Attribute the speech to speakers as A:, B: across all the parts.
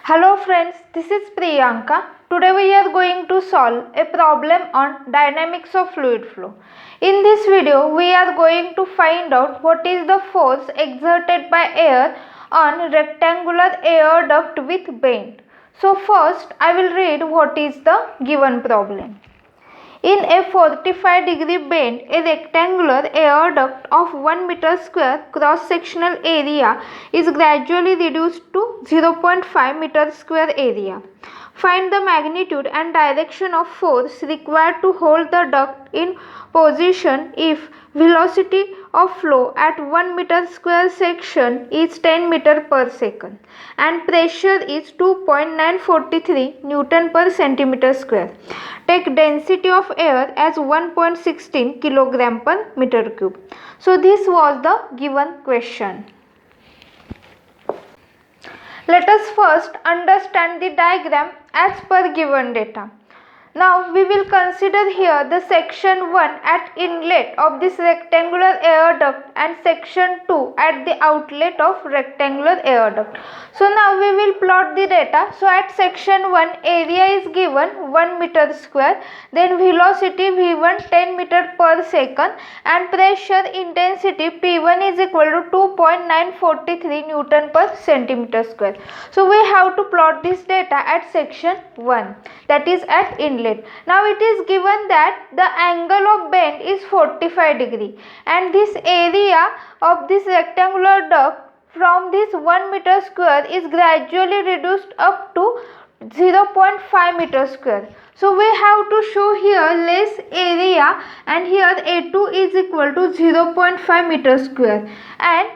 A: Hello friends, this is Priyanka. Today we are going to solve a problem on dynamics of fluid flow. In this video, we are going to find out what is the force exerted by air on rectangular air duct with bend. So first, I will read what is the given problem. In a 45-degree bend, a rectangular air duct of 1 meter square cross-sectional area is gradually reduced to 0.5 meter square area. Find the magnitude and direction of force required to hold the duct in position if velocity of flow at 1 meter square section is 10 meter per second and pressure is 2.943 Newton per centimeter square. Take density of air as 1.16 kilogram per meter cube. So this was the given question. Let us first understand the diagram as per given data. Now we will consider here the section 1 at inlet of this rectangular air duct and section 2 at the outlet of rectangular air duct. So now we will plot the data. So at section 1 area is given 1 meter square, then velocity v1 10 meter per second and pressure intensity p1 is equal to 2.943 Newton per centimeter square. So we have to plot this data at section 1, that is at inlet. Now it is given that the angle of bend is 45 degree and this area of this rectangular duct from this 1 meter square is gradually reduced up to 0.5 meter square. So we have to show here less area and here A2 is equal to 0.5 meter square and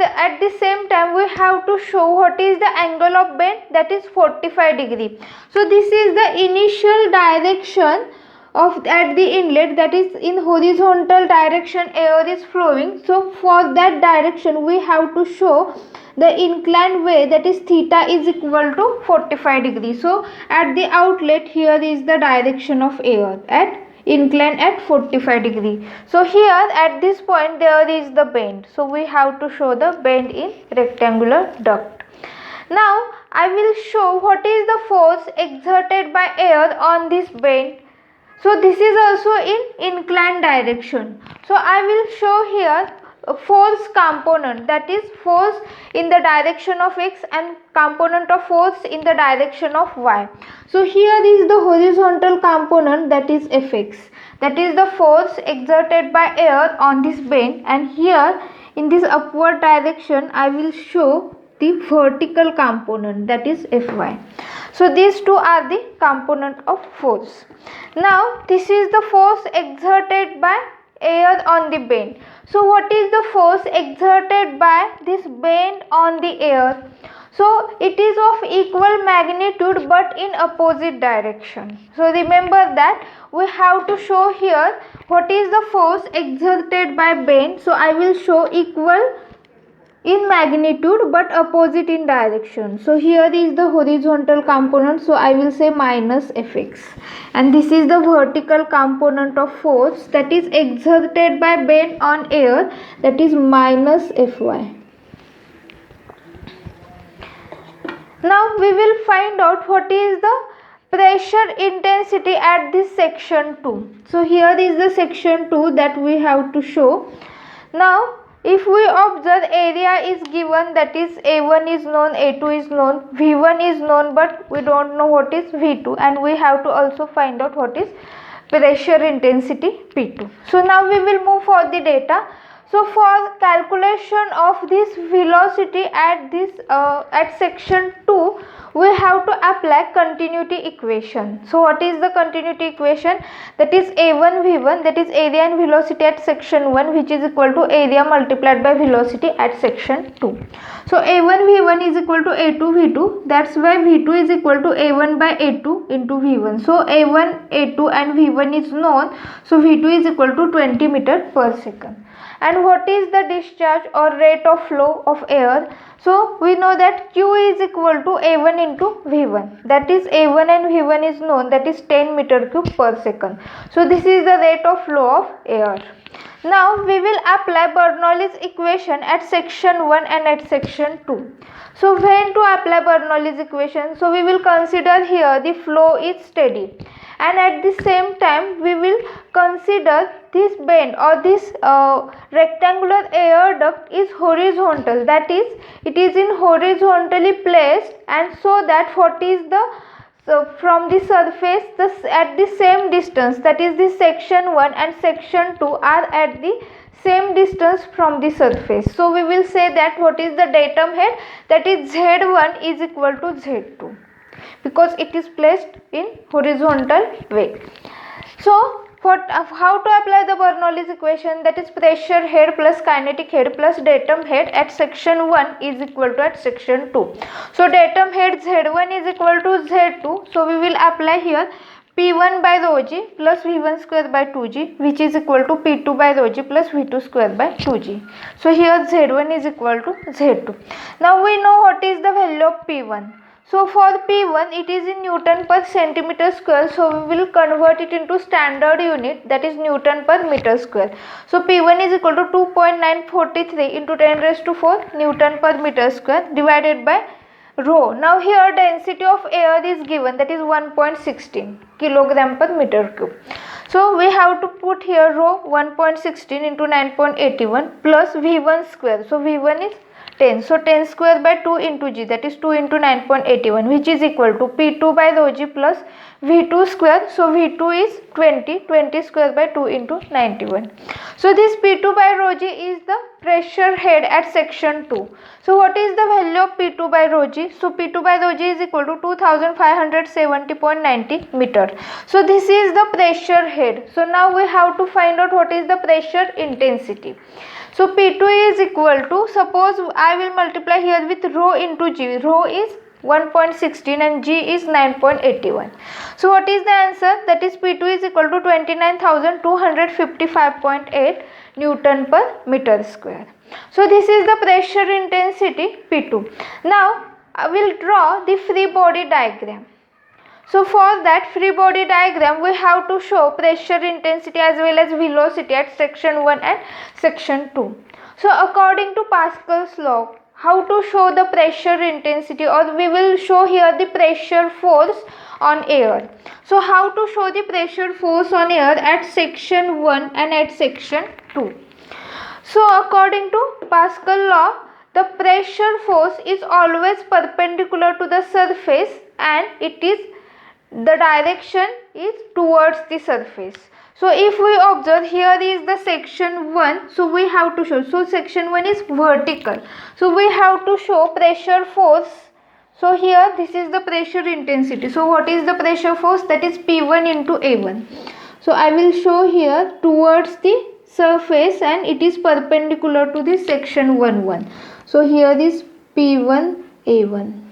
A: at the same time we have to show what is the angle of bend, that is 45 degree. So this is the initial direction of at the inlet, that is in horizontal direction air is flowing. So for that direction we have to show the inclined way, that is theta is equal to 45 degree. So at the outlet here is the direction of air at incline at 45 degree. So here at this point there is the bend. So we have to show the bend in rectangular duct. Now I will show what is the force exerted by air on this bend. So this is also in inclined direction. So I will show here a force component, that is force in the direction of x and component of force in the direction of y. So here is the horizontal component, that is Fx, that is the force exerted by air on this bend, and here in this upward direction I will show the vertical component, that is Fy. So these two are the component of force. Now this is the force exerted by air on the bend. So what is the force exerted by this bend on the air? So it is of equal magnitude but in opposite direction. So remember that we have to show here what is the force exerted by bend. So I will show equal in magnitude but opposite in direction. So here is the horizontal component, so I will say minus Fx, and this is the vertical component of force that is exerted by bend on air, that is minus Fy. Now we will find out what is the pressure intensity at this section 2. So here is the section 2 that we have to show. Now if we observe area is given, that is A1 is known, A2 is known, V1 is known but we don't know what is V2, and we have to also find out what is pressure intensity P2. So now we will move for the data. So for calculation of this velocity at section 2 we have to apply continuity equation. So what is the continuity equation? That is A1 V1, that is area and velocity at section 1, which is equal to area multiplied by velocity at section 2. So A1 V1 is equal to A2 V2, that's why V2 is equal to A1 by A2 into V1. So A1, A2 and V1 is known, so V2 is equal to 20 meter per second. And what is the discharge or rate of flow of air? So we know that Q is equal to A1 into V1, that is A1 and V1 is known, that is 10 meter cube per second. So this is the rate of flow of air. Now we will apply Bernoulli's equation at section 1 and at section 2. So when to apply Bernoulli's equation? So we will consider here the flow is steady, and at the same time we will consider this bend or this rectangular air duct is horizontal, that is it is in horizontally placed, and so that what is the from the surface at the same distance, that is the section 1 and section 2 are at the same distance from the surface. So we will say that what is the datum head, that is Z1 is equal to Z2 because it is placed in horizontal way. So how to apply the Bernoulli's equation, that is pressure head plus kinetic head plus datum head at section 1 is equal to at section 2. So datum head Z1 is equal to Z2. So we will apply here P1 by rho g plus V1 square by 2g, which is equal to P2 by rho g plus V2 square by 2g. So here Z1 is equal to Z2. Now we know what is the value of P1. So for P1 it is in Newton per centimeter square, so we will convert it into standard unit, that is Newton per meter square. So P1 is equal to 2.943 into 10 raised to 4 Newton per meter square divided by rho. Now here density of air is given, that is 1.16 kilogram per meter cube. So we have to put here rho 1.16 into 9.81 plus V1 square. So V1 is 10. So 10 square by 2 into g, that is 2 into 9.81, which is equal to P2 by rho g plus V2 square. So V2 is 20 square by 2 into 91. So this P2 by rho g is the pressure head at section 2. So what is the value of P2 by rho g? So P2 by rho g is equal to 2570.90 meter. So this is the pressure head. So now we have to find out what is the pressure intensity. So P2 is equal to, suppose I will multiply here with rho into g. Rho is 1.16 and g is 9.81. So what is the answer? That is P2 is equal to 29,255.8 Newton per meter square. So this is the pressure intensity P2. Now I will draw the free body diagram. So for that free body diagram we have to show pressure intensity as well as velocity at section 1 and section 2. So according to Pascal's law, how to show the pressure intensity, or we will show here the pressure force on air. So how to show the pressure force on air at section 1 and at section 2. So according to Pascal law, the pressure force is always perpendicular to the surface and the direction is towards the surface. So if we observe, here is the section 1, so we have to show, so section 1 is vertical, so we have to show pressure force. So here this is the pressure intensity. So what is the pressure force? That is P1 into A1. So I will show here towards the surface and it is perpendicular to the section 1. So here is P1 A1.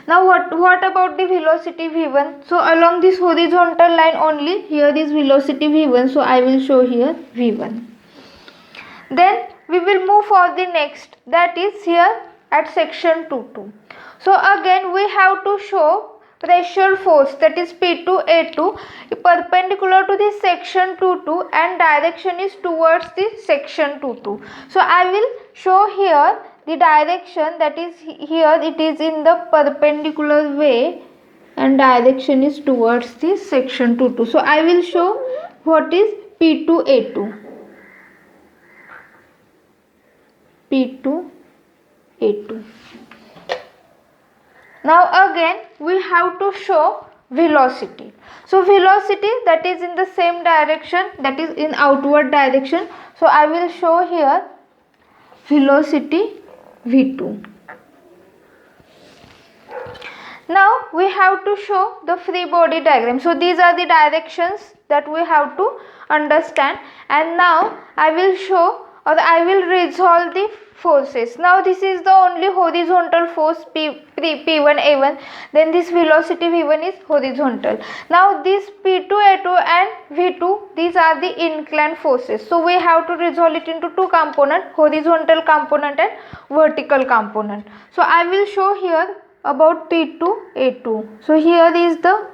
A: Now what about the velocity V1? So along this horizontal line only, here is velocity V1. So I will show here V1. Then we will move for the next, that is here at section 2. So again we have to show pressure force, that is P2A2 perpendicular to the section 2 and direction is towards the section 2. So I will show here the direction, that is here it is in the perpendicular way and direction is towards the section 2. So I will show what is P2A2. P2A2. Now again we have to show velocity. So velocity, that is in the same direction, that is in outward direction. So I will show here velocity V2. Now we have to show the free body diagram. So these are the directions that we have to understand, and now I will show, or I will resolve the forces. Now this is the only horizontal force P1 A1, then this velocity V1 is horizontal. Now this P2 A2 and V2, these are the inclined forces. So we have to resolve it into two components, horizontal component and vertical component. So I will show here about P2 A2. So here is the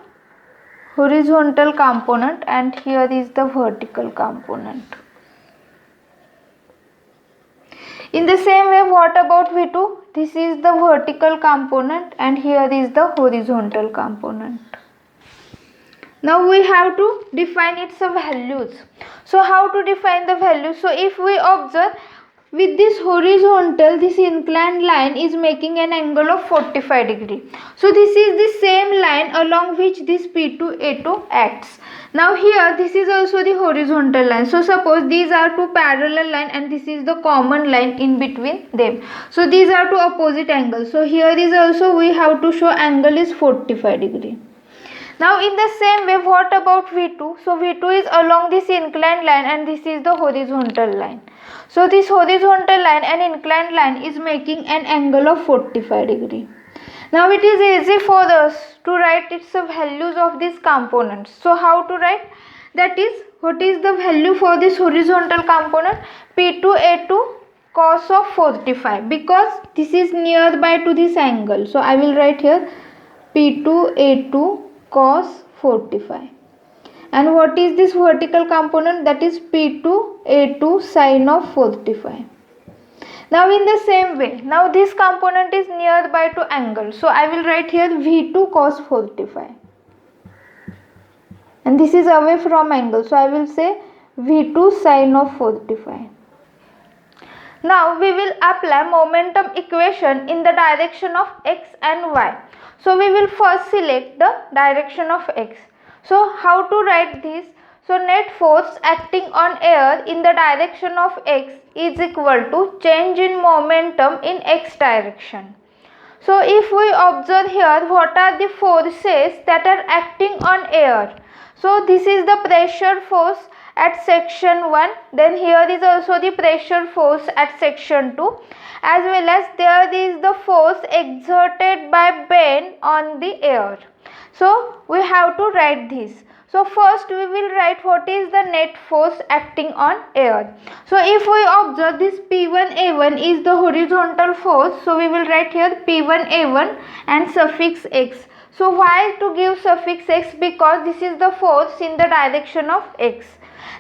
A: horizontal component and here is the vertical component. In the same way, what about V2? This is the vertical component and here is the horizontal component. Now we have to define its values. So how to define the values? So if we observe, with this horizontal, this inclined line is making an angle of 45 degree. So this is the same line along which this P2A2 acts. Now here this is also the horizontal line. So suppose these are two parallel line and this is the common line in between them. So these are two opposite angles. So here is also we have to show angle is 45 degree. Now in the same way, what about V2? So V2 is along this inclined line and this is the horizontal line. So this horizontal line and inclined line is making an angle of 45 degree. Now it is easy for us to write its values of these components. So how to write? That is, what is the value for this horizontal component? P2A2 cos of 45, because this is nearby to this angle. So I will write here P2A2 cos 45. And what is this vertical component? That is P2A2 sin of 45. Now in the same way, now this component is nearby to angle. So I will write here V2 cos 45. And this is away from angle. So I will say V2 sin of 45. Now we will apply momentum equation in the direction of x and y. So we will first select the direction of x. So how to write this? So net force acting on air in the direction of x is equal to change in momentum in x direction. So if we observe here, what are the forces that are acting on air? So this is the pressure force at section 1, then here is also the pressure force at section 2, as well as there is the force exerted by bend on the air. So we have to write this. So first we will write what is the net force acting on air. So if we observe this P1A1 is the horizontal force, so we will write here P1A1 and suffix x. So why to give suffix x? Because this is the force in the direction of x.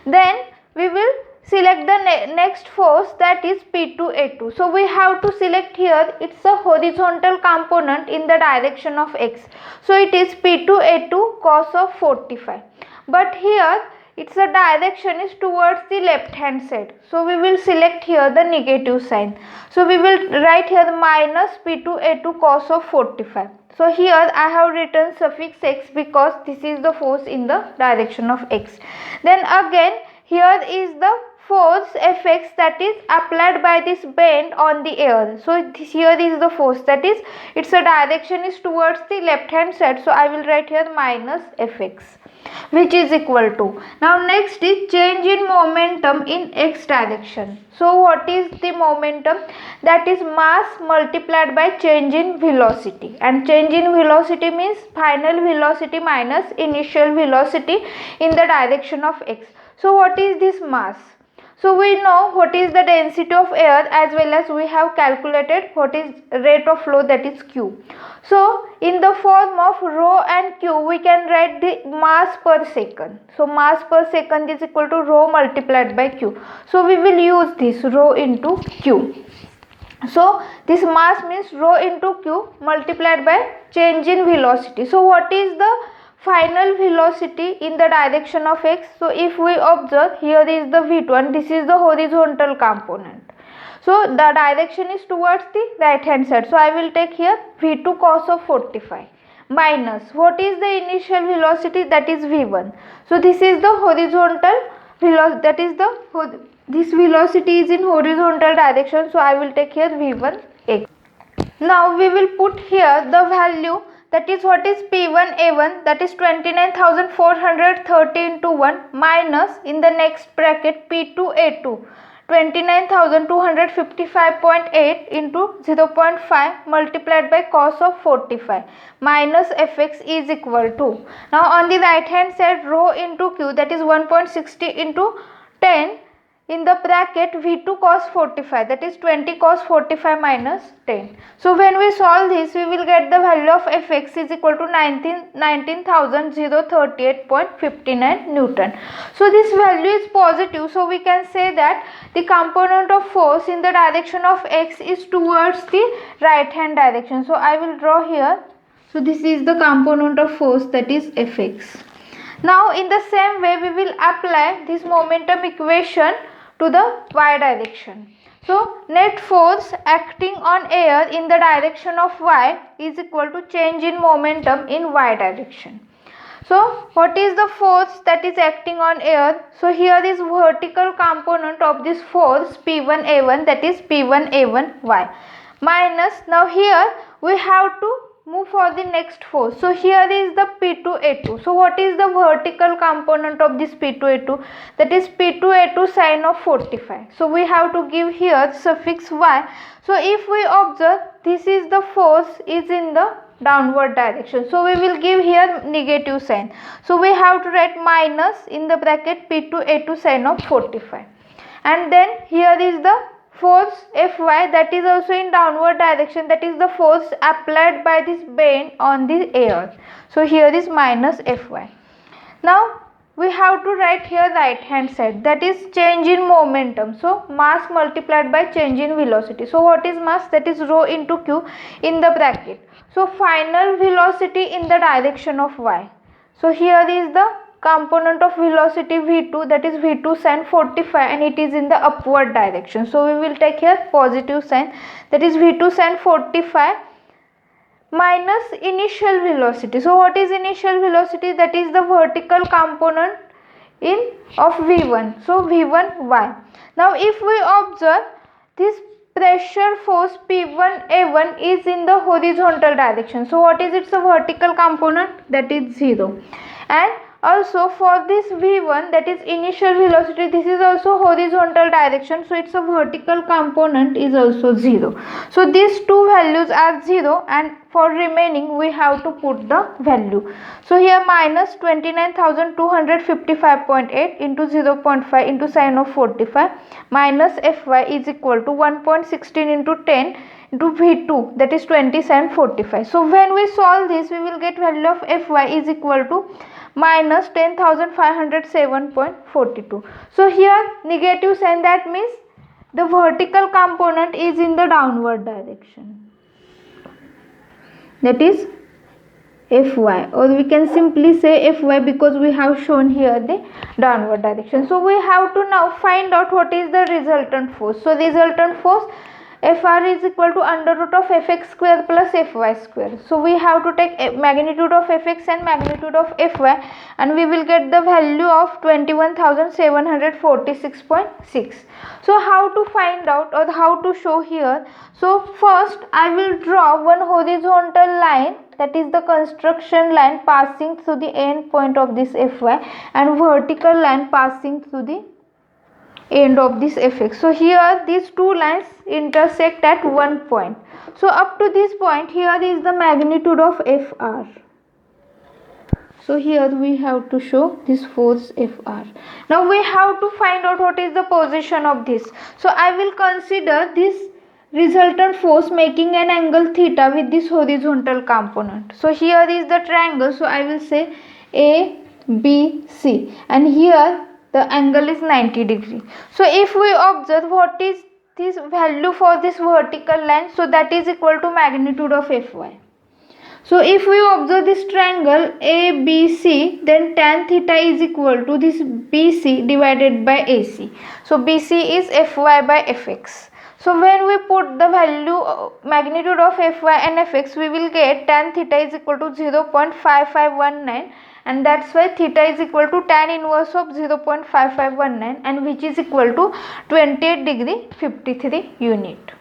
A: Then we will select the next force, that is P2A2. So we have to select here, it's a horizontal component in the direction of x. So it is P2A2 cos of 45. But here its a direction is towards the left hand side. So we will select here the negative sign. So we will write here minus P2A2 cos of 45. So here I have written suffix x because this is the force in the direction of x. Then again here is the force Fx that is applied by this bend on the air. So here is the force, that is its a direction is towards the left hand side. So I will write here minus Fx, which is equal to. Now next is change in momentum in x direction. So what is the momentum? That is mass multiplied by change in velocity, and change in velocity means final velocity minus initial velocity in the direction of x. So what is this mass? So we know what is the density of air, as well as we have calculated what is rate of flow, that is Q. So in the form of rho and Q we can write the mass per second. So mass per second is equal to rho multiplied by Q. So we will use this rho into Q. So this mass means rho into Q multiplied by change in velocity. So what is the final velocity in the direction of x? So if we observe, here is the V2 and this is the horizontal component. So the direction is towards the right hand side. So I will take here V2 cos of 45 minus what is the initial velocity, that is V1. So this is the horizontal velocity, that is the this velocity is in horizontal direction. So I will take here V1 x. Now we will put here the value, that is what is P1A1, that is 29,430 into 1 minus in the next bracket P2A2 29,255.8 into 0.5 multiplied by cos of 45 minus Fx is equal to. Now on the right hand side rho into Q, that is 1.60 into 10 in the bracket V2 cos 45, that is 20 cos 45 minus 10. So when we solve this, we will get the value of Fx is equal to 19,038.59 Newton. So this value is positive, so we can say that the component of force in the direction of x is towards the right hand direction. So I will draw here. So this is the component of force, that is Fx. Now in the same way we will apply this momentum equation to the y direction. So net force acting on air in the direction of y is equal to change in momentum in y direction. So what is the force that is acting on air? So here is vertical component of this force P1A1, that is P1A1y, minus, now here we have to move for the next force. So here is the P2A2. So what is the vertical component of this P2A2? That is P2A2 sine of 45. So we have to give here suffix y. So if we observe, this is the force is in the downward direction. So we will give here negative sign. So we have to write minus in the bracket P2A2 sine of 45. And then here is the force Fy, that is also in downward direction, that is the force applied by this bend on the air. So here is minus Fy. Now we have to write here right hand side, that is change in momentum. So mass multiplied by change in velocity. So what is mass? That is rho into q in the bracket. So final velocity in the direction of y. So here is the component of velocity V2, that is V2 sin 45, and it is in the upward direction. So we will take here positive sign, that is V2 sin 45 minus initial velocity. So what is initial velocity? That is the vertical component in of V1. So V1y. Now if we observe, this pressure force P1A1 is in the horizontal direction. So what is its vertical component? That is 0. And also for this V1, that is initial velocity, this is also horizontal direction, so its a vertical component is also 0. So these two values are 0, and for remaining we have to put the value. So here minus 29,255.8 into 0.5 into sine of 45 minus Fy is equal to 1.16 into 10 into V2, that is 20 sine 45. So when we solve this, we will get value of Fy is equal to minus 10,507.42. So here negative sign, that means the vertical component is in the downward direction, that is Fy, or we can simply say Fy because we have shown here the downward direction. So we have to now find out what is the resultant force. So resultant force Fr is equal to under root of Fx square plus Fy square. So we have to take magnitude of Fx and magnitude of Fy, and we will get the value of 21,746.6. So how to find out or how to show here? So first I will draw one horizontal line, that is the construction line passing through the end point of this Fy, and vertical line passing through the end of this Fx. So here these two lines intersect at one point. So up to this point, here is the magnitude of Fr. So here we have to show this force Fr. Now we have to find out what is the position of this. So I will consider this resultant force making an angle theta with this horizontal component. So here is the triangle. So I will say ABC, and here the angle is 90 degree. So if we observe what is this value for this vertical line, so that is equal to magnitude of Fy. So if we observe this triangle ABC, then tan theta is equal to this BC divided by AC. So BC is Fy by Fx. So when we put the value magnitude of Fy and Fx, we will get tan theta is equal to 0.5519, and that's why theta is equal to tan inverse of 0.5519, and which is equal to 28 degree 53 unit.